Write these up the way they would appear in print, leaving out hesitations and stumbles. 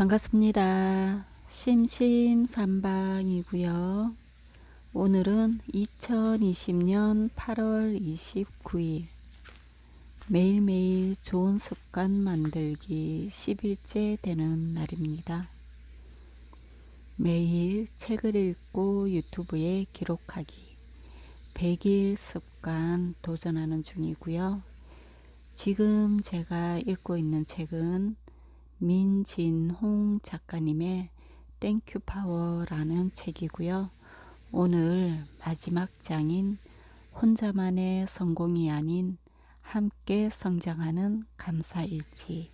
반갑습니다. 심심삼방이고요. 오늘은 2020년 8월 29일 매일매일 좋은 습관 만들기 10일째 되는 날입니다. 매일 책을 읽고 유튜브에 기록하기 100일 습관 도전하는 중이고요. 지금 제가 읽고 있는 책은 민진홍 작가님의 땡큐 파워라는 책이고요. 오늘 마지막 장인 혼자만의 성공이 아닌 함께 성장하는 감사일지에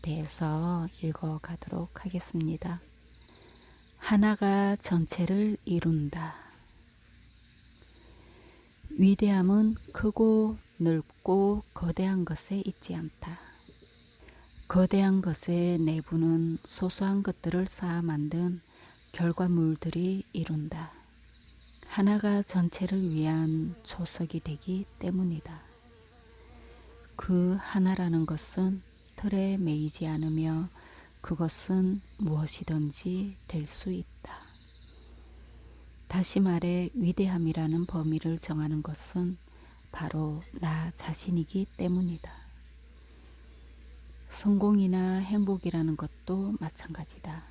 대해서 읽어가도록 하겠습니다. 하나가 전체를 이룬다. 위대함은 크고 넓고 거대한 것에 있지 않다. 거대한 것의 내부는 소소한 것들을 쌓아 만든 결과물들이 이룬다. 하나가 전체를 위한 초석이 되기 때문이다. 그 하나라는 것은 틀에 매이지 않으며 그것은 무엇이든지 될 수 있다. 다시 말해 위대함이라는 범위를 정하는 것은 바로 나 자신이기 때문이다. 성공이나 행복이라는 것도 마찬가지다.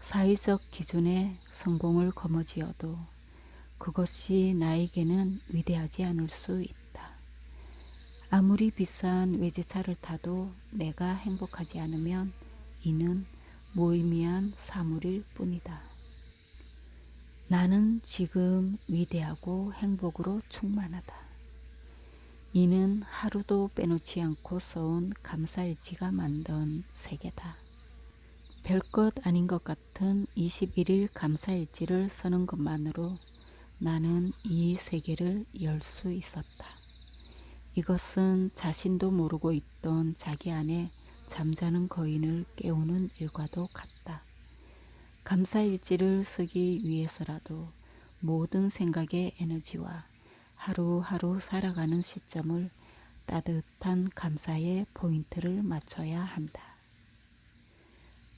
사회적 기준에 성공을 거머쥐어도 그것이 나에게는 위대하지 않을 수 있다. 아무리 비싼 외제차를 타도 내가 행복하지 않으면 이는 무의미한 사물일 뿐이다. 나는 지금 위대하고 행복으로 충만하다. 이는 하루도 빼놓지 않고 써온 감사일지가 만든 세계다. 별것 아닌 것 같은 21일 감사일지를 쓰는 것만으로 나는 이 세계를 열 수 있었다. 이것은 자신도 모르고 있던 자기 안에 잠자는 거인을 깨우는 일과도 같다. 감사일지를 쓰기 위해서라도 모든 생각의 에너지와 하루하루 살아가는 시점을 따뜻한 감사의 포인트를 맞춰야 한다.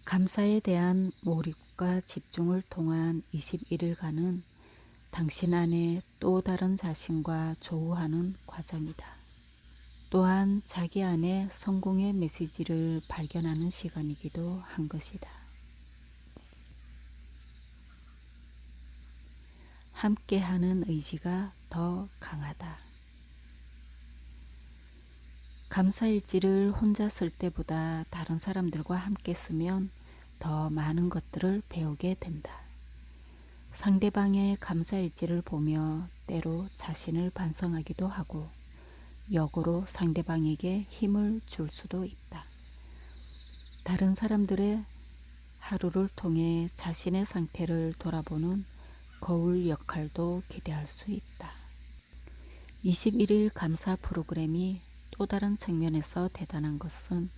감사에 대한 몰입과 집중을 통한 21일간은 당신 안에 또 다른 자신과 조우하는 과정이다. 또한 자기 안에 성공의 메시지를 발견하는 시간이기도 한 것이다. 함께하는 의지가 더 강하다. 감사일지를 혼자 쓸 때보다 다른 사람들과 함께 쓰면 더 많은 것들을 배우게 된다. 상대방의 감사일지를 보며 때로 자신을 반성하기도 하고 역으로 상대방에게 힘을 줄 수도 있다. 다른 사람들의 하루를 통해 자신의 상태를 돌아보는 거울 역할도 기대할 수 있다. 21일 감사 프로그램이 또 다른 측면에서 대단한 것은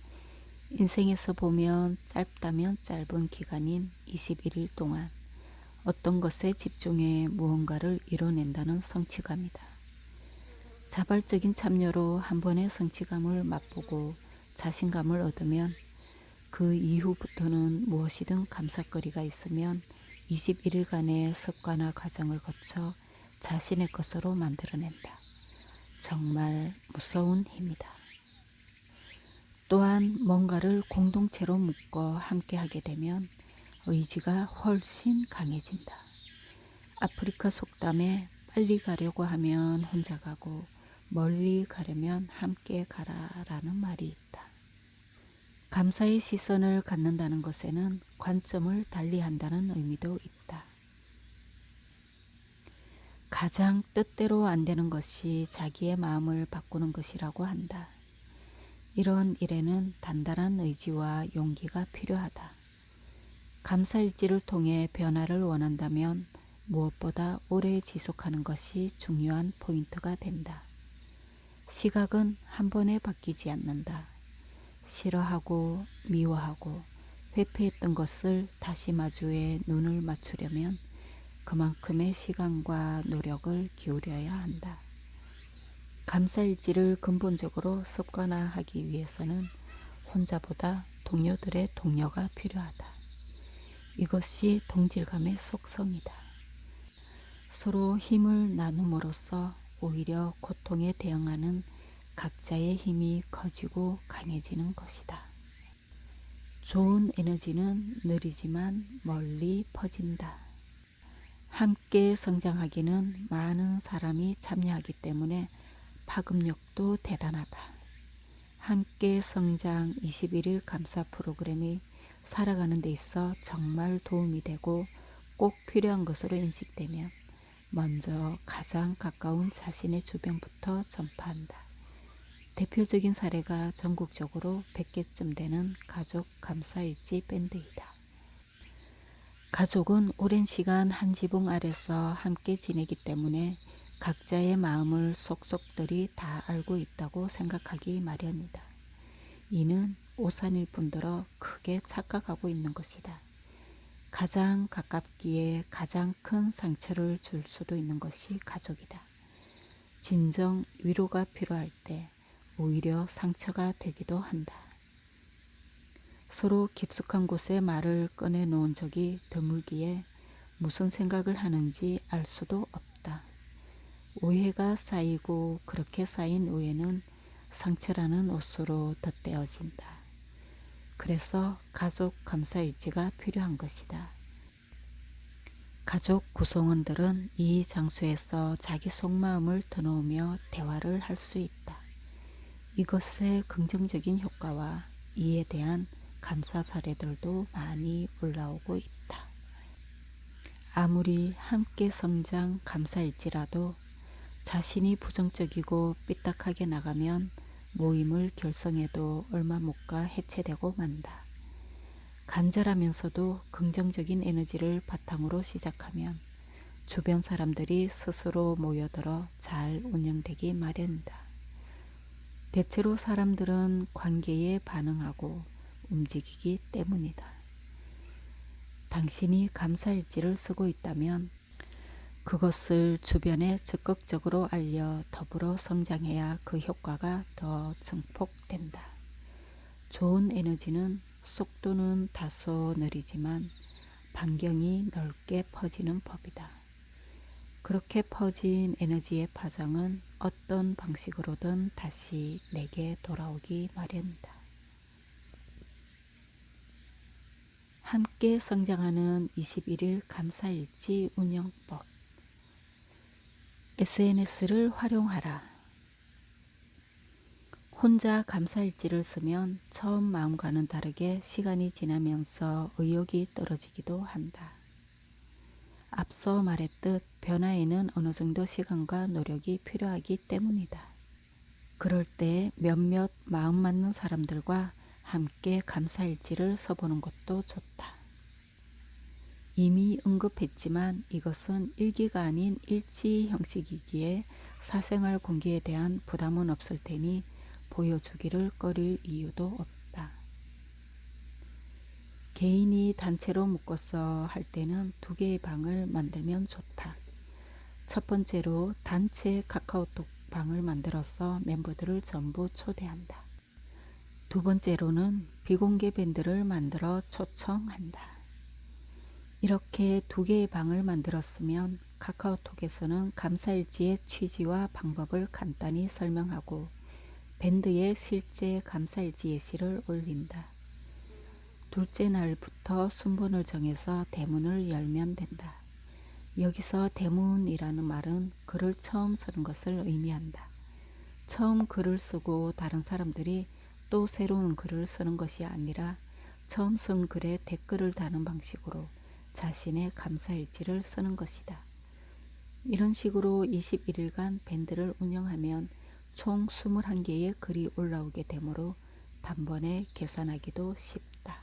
인생에서 보면 짧다면 짧은 기간인 21일 동안 어떤 것에 집중해 무언가를 이뤄낸다는 성취감이다. 자발적인 참여로 한 번의 성취감을 맛보고 자신감을 얻으면 그 이후부터는 무엇이든 감사거리가 있으면 21일간의 습관화 과정을 거쳐 자신의 것으로 만들어낸다. 정말 무서운 힘이다. 또한 뭔가를 공동체로 묶어 함께 하게 되면 의지가 훨씬 강해진다. 아프리카 속담에 빨리 가려고 하면 혼자 가고 멀리 가려면 함께 가라라는 말이 있다. 감사의 시선을 갖는다는 것에는 관점을 달리한다는 의미도 있다. 가장 뜻대로 안 되는 것이 자기의 마음을 바꾸는 것이라고 한다. 이런 일에는 단단한 의지와 용기가 필요하다. 감사일지를 통해 변화를 원한다면 무엇보다 오래 지속하는 것이 중요한 포인트가 된다. 시각은 한 번에 바뀌지 않는다. 싫어하고 미워하고 회피했던 것을 다시 마주해 눈을 맞추려면 그만큼의 시간과 노력을 기울여야 한다. 감사일지를 근본적으로 습관화하기 위해서는 혼자보다 동료들의 동료가 필요하다. 이것이 동질감의 속성이다. 서로 힘을 나눔으로써 오히려 고통에 대응하는 각자의 힘이 커지고 강해지는 것이다. 좋은 에너지는 느리지만 멀리 퍼진다. 함께 성장하기는 많은 사람이 참여하기 때문에 파급력도 대단하다. 함께 성장 21일 감사 프로그램이 살아가는 데 있어 정말 도움이 되고 꼭 필요한 것으로 인식되면 먼저 가장 가까운 자신의 주변부터 전파한다. 대표적인 사례가 전국적으로 100개쯤 되는 가족 감사일지 밴드이다. 가족은 오랜 시간 한 지붕 아래서 함께 지내기 때문에 각자의 마음을 속속들이 다 알고 있다고 생각하기 마련이다. 이는 오산일 뿐더러 크게 착각하고 있는 것이다. 가장 가깝기에 가장 큰 상처를 줄 수도 있는 것이 가족이다. 진정 위로가 필요할 때 오히려 상처가 되기도 한다. 서로 깊숙한 곳에 말을 꺼내놓은 적이 드물기에 무슨 생각을 하는지 알 수도 없다. 오해가 쌓이고 그렇게 쌓인 오해는 상처라는 옷으로 덧대어진다. 그래서 가족 감사일지가 필요한 것이다. 가족 구성원들은 이 장소에서 자기 속마음을 터놓으며 대화를 할 수 있다. 이것의 긍정적인 효과와 이에 대한 감사 사례들도 많이 올라오고 있다. 아무리 함께 성장 감사일지라도 자신이 부정적이고 삐딱하게 나가면 모임을 결성해도 얼마 못 가 해체되고 만다. 간절하면서도 긍정적인 에너지를 바탕으로 시작하면 주변 사람들이 스스로 모여들어 잘 운영되기 마련이다. 대체로 사람들은 관계에 반응하고 움직이기 때문이다. 당신이 감사일지를 쓰고 있다면 그것을 주변에 적극적으로 알려 더불어 성장해야 그 효과가 더 증폭된다. 좋은 에너지는 속도는 다소 느리지만 반경이 넓게 퍼지는 법이다. 그렇게 퍼진 에너지의 파장은 어떤 방식으로든 다시 내게 돌아오기 마련이다. 함께 성장하는 21일 감사일지 운영법. SNS를 활용하라. 혼자 감사일지를 쓰면 처음 마음과는 다르게 시간이 지나면서 의욕이 떨어지기도 한다. 앞서 말했듯 변화에는 어느 정도 시간과 노력이 필요하기 때문이다. 그럴 때 몇몇 마음 맞는 사람들과 함께 감사일지를 써보는 것도 좋다. 이미 언급했지만 이것은 일기가 아닌 일지 형식이기에 사생활 공개에 대한 부담은 없을 테니 보여주기를 꺼릴 이유도 없다. 개인이 단체로 묶어서 할 때는 2개의 방을 만들면 좋다. 첫 번째로 단체 카카오톡 방을 만들어서 멤버들을 전부 초대한다. 두 번째로는 비공개 밴드를 만들어 초청한다. 이렇게 2개의 방을 만들었으면 카카오톡에서는 감사일지의 취지와 방법을 간단히 설명하고 밴드에 실제 감사일지 예시를 올린다. 둘째 날부터 순번을 정해서 대문을 열면 된다. 여기서 대문이라는 말은 글을 처음 쓰는 것을 의미한다. 처음 글을 쓰고 다른 사람들이 또 새로운 글을 쓰는 것이 아니라 처음 쓴 글에 댓글을 다는 방식으로 자신의 감사일지를 쓰는 것이다. 이런 식으로 21일간 밴드를 운영하면 총 21개의 글이 올라오게 되므로 단번에 계산하기도 쉽다.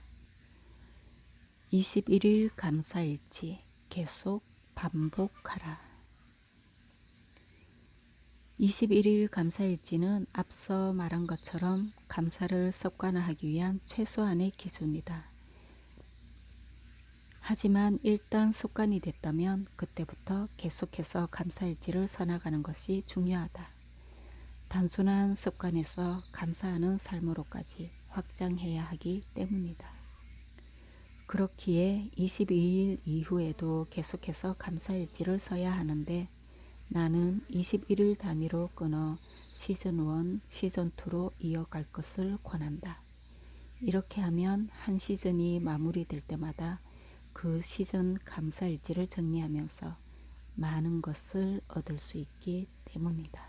21일 감사일지 계속 반복하라. 21일 감사일지는 앞서 말한 것처럼 감사를 습관화하기 위한 최소한의 기준이다. 하지만 일단 습관이 됐다면 그때부터 계속해서 감사일지를 써나가는 것이 중요하다. 단순한 습관에서 감사하는 삶으로까지 확장해야 하기 때문이다. 그렇기에 22일 이후에도 계속해서 감사일지를 써야 하는데 나는 21일 단위로 끊어 시즌1, 시즌2로 이어갈 것을 권한다. 이렇게 하면 한 시즌이 마무리될 때마다 그 시즌 감사일지를 정리하면서 많은 것을 얻을 수 있기 때문이다.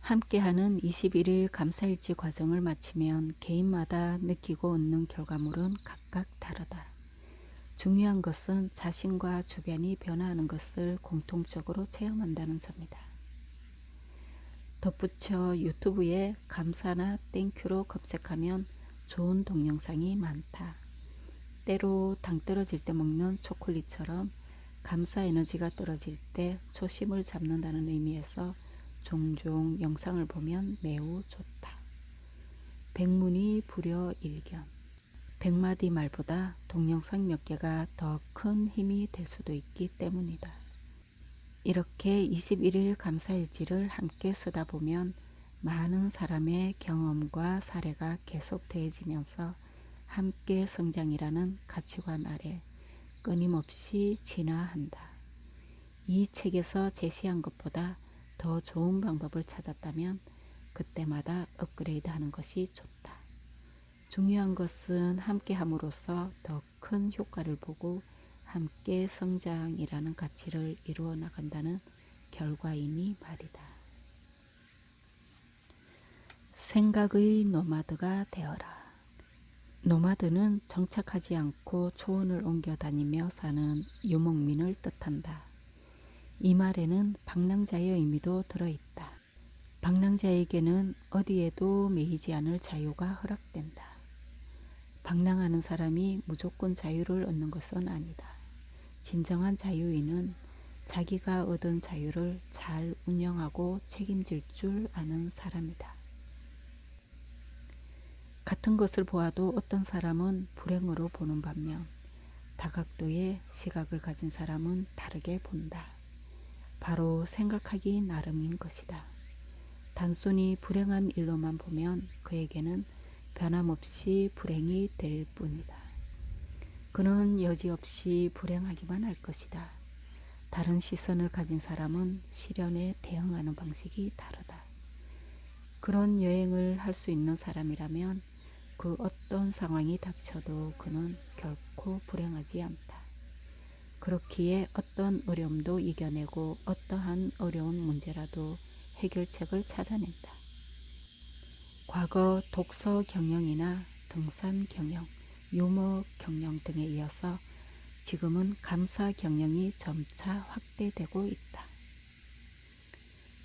함께하는 21일 감사일지 과정을 마치면 개인마다 느끼고 얻는 결과물은 각각 다르다. 중요한 것은 자신과 주변이 변화하는 것을 공통적으로 체험한다는 점이다. 덧붙여 유튜브에 감사나 땡큐로 검색하면 좋은 동영상이 많다. 때로 당 떨어질 때 먹는 초콜릿처럼 감사 에너지가 떨어질 때 초심을 잡는다는 의미에서 종종 영상을 보면 매우 좋다. 백문이 불여일견. 100마디 말보다 동영상 몇 개가 더 큰 힘이 될 수도 있기 때문이다. 이렇게 21일 감사일지를 함께 쓰다 보면 많은 사람의 경험과 사례가 계속 더해지면서 함께 성장이라는 가치관 아래 끊임없이 진화한다. 이 책에서 제시한 것보다 더 좋은 방법을 찾았다면 그때마다 업그레이드하는 것이 좋다. 중요한 것은 함께함으로써 더 큰 효과를 보고 함께 성장이라는 가치를 이루어 나간다는 결과이니 말이다. 생각의 노마드가 되어라. 노마드는 정착하지 않고 초원을 옮겨 다니며 사는 유목민을 뜻한다. 이 말에는 방랑자의 의미도 들어있다. 방랑자에게는 어디에도 매이지 않을 자유가 허락된다. 방랑하는 사람이 무조건 자유를 얻는 것은 아니다. 진정한 자유인은 자기가 얻은 자유를 잘 운영하고 책임질 줄 아는 사람이다. 같은 것을 보아도 어떤 사람은 불행으로 보는 반면 다각도의 시각을 가진 사람은 다르게 본다. 바로 생각하기 나름인 것이다. 단순히 불행한 일로만 보면 그에게는 변함없이 불행이 될 뿐이다. 그는 여지없이 불행하기만 할 것이다. 다른 시선을 가진 사람은 시련에 대응하는 방식이 다르다. 그런 여행을 할 수 있는 사람이라면 그 어떤 상황이 닥쳐도 그는 결코 불행하지 않다. 그렇기에 어떤 어려움도 이겨내고 어떠한 어려운 문제라도 해결책을 찾아낸다. 과거 독서 경영이나 등산 경영, 유머 경영 등에 이어서 지금은 감사 경영이 점차 확대되고 있다.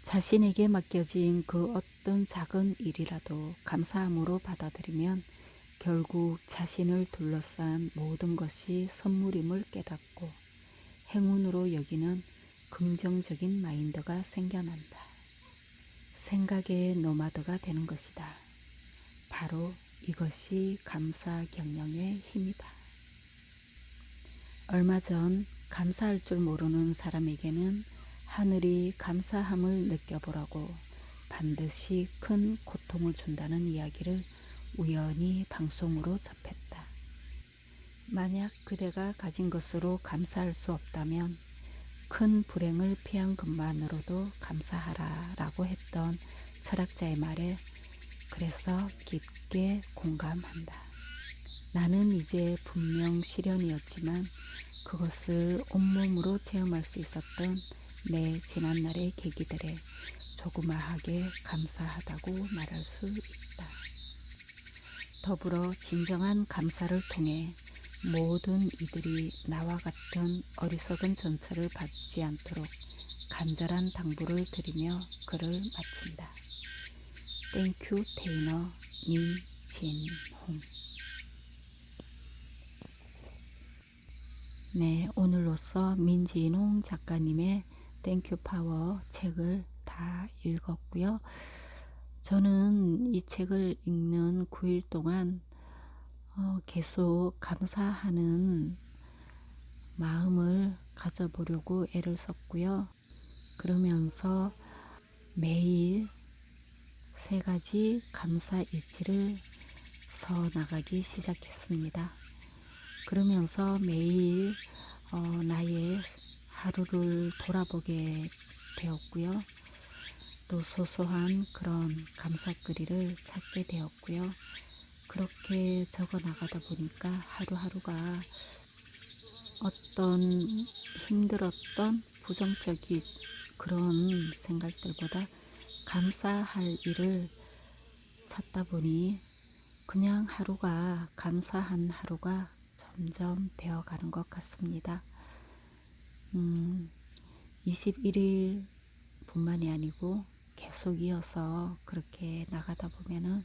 자신에게 맡겨진 그 어떤 작은 일이라도 감사함으로 받아들이면 결국 자신을 둘러싼 모든 것이 선물임을 깨닫고 행운으로 여기는 긍정적인 마인드가 생겨난다. 생각의 노마드가 되는 것이다. 바로 이것이 감사 경영의 힘이다. 얼마 전 감사할 줄 모르는 사람에게는 하늘이 감사함을 느껴보라고 반드시 큰 고통을 준다는 이야기를 우연히 방송으로 접했다. 만약 그대가 가진 것으로 감사할 수 없다면 큰 불행을 피한 것만으로도 감사하라 라고 했던 철학자의 말에 그래서 깊게 공감한다. 나는 이제 분명 시련이었지만 그것을 온몸으로 체험할 수 있었던 내 지난날의 계기들에 조그마하게 감사하다고 말할 수 있다. 더불어 진정한 감사를 통해 모든 이들이 나와 같은 어리석은 전철을 받지 않도록 간절한 당부를 드리며 글을 마친다. 땡큐 테이너 민진홍. 네, 오늘로써 민진홍 작가님의 땡큐 파워 책을 다 읽었고요. 저는 이 책을 읽는 9일 동안 계속 감사하는 마음을 가져보려고 애를 썼고요. 그러면서 매일 3가지 감사 일지를 서 나가기 시작했습니다. 그러면서 매일 나의 하루를 돌아보게 되었고요. 또 소소한 그런 감사거리를 찾게 되었고요. 그렇게 적어 나가다 보니까 하루하루가 어떤 힘들었던 부정적인 그런 생각들보다 감사할 일을 찾다 보니 그냥 하루가 감사한 하루가 점점 되어가는 것 같습니다. 21일 뿐만이 아니고 계속 이어서 그렇게 나가다 보면은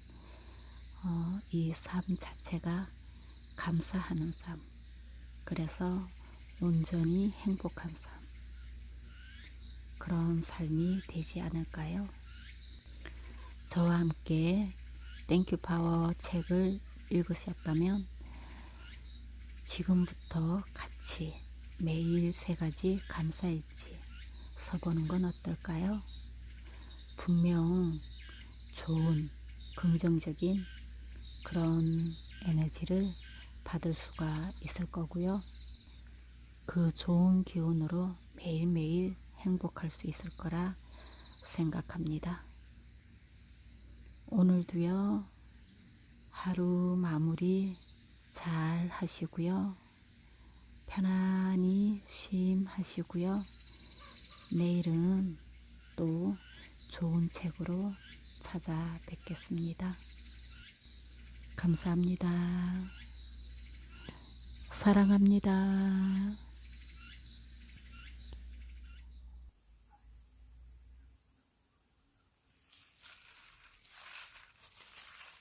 이 삶 자체가 감사하는 삶, 그래서 온전히 행복한 삶, 그런 삶이 되지 않을까요? 저와 함께 땡큐 파워 책을 읽으셨다면 지금부터 같이 매일 3가지 감사일지 써보는 건 어떨까요? 분명 좋은 긍정적인 그런 에너지를 받을 수가 있을 거고요. 그 좋은 기운으로 매일매일 행복할 수 있을 거라 생각합니다. 오늘도요, 하루 마무리 잘 하시고요. 편안히 쉼하시고요. 내일은 또 좋은 책으로 찾아뵙겠습니다. 감사합니다. 사랑합니다.